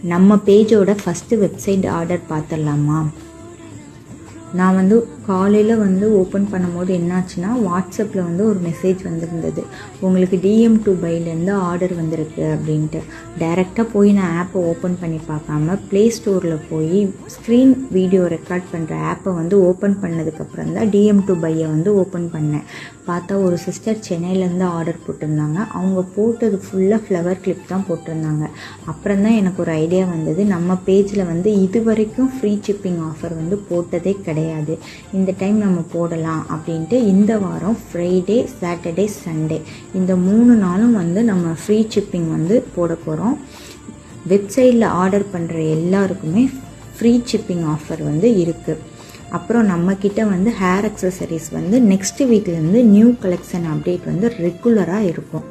நம்ம பேஜோட first website order பார்த்துடலாமா? நான் வந்து காலையில் ஓப்பன் பண்ணும்போது என்னாச்சுன்னா, வாட்ஸ்அப்பில் ஒரு மெசேஜ் வந்திருந்தது, உங்களுக்கு DM to Buyலேருந்து ஆர்டர் வந்திருக்கு அப்படின்ட்டு. டைரெக்டாக போய் நான் ஆப்பை ஓப்பன் பண்ணி பார்க்காம ப்ளே ஸ்டோரில் போய் ஸ்க்ரீன் வீடியோ ரெக்கார்ட் பண்ணுற ஆப்பை ஓப்பன் பண்ணதுக்கப்புறம் தான் DM to Buyயை ஓப்பன் பண்ணேன். பார்த்தா ஒரு சிஸ்டர் சென்னையிலேருந்து ஆர்டர் போட்டிருந்தாங்க. அவங்க போட்டது ஃபுல்லாக ஃப்ளவர் கிளிப் தான் போட்டிருந்தாங்க. அப்புறம் தான் எனக்கு ஒரு ஐடியா வந்தது, நம்ம பேஜில் இது வரைக்கும் ஃப்ரீ ஷிப்பிங் ஆஃபர் போட்டதே கிடையாது, இந்த டைம் நம்ம போடலாம் அப்படின்ட்டு இந்த வாரம் ஃப்ரைடே, சாட்டர்டே, சண்டே இந்த 3 நாளும் நம்ம ஃப்ரீ ஷிப்பிங் போட போகிறோம். வெப்சைட்டில் ஆர்டர் பண்ணுற எல்லாருக்குமே ஃப்ரீ ஷிப்பிங் ஆஃபர் இருக்குது. அப்புறம் நம்மக்கிட்ட ஹேர் அக்சசரிஸ் நெக்ஸ்ட் வீக்லேருந்து நியூ கலெக்ஷன் அப்டேட் ரெகுலராக இருக்கும்.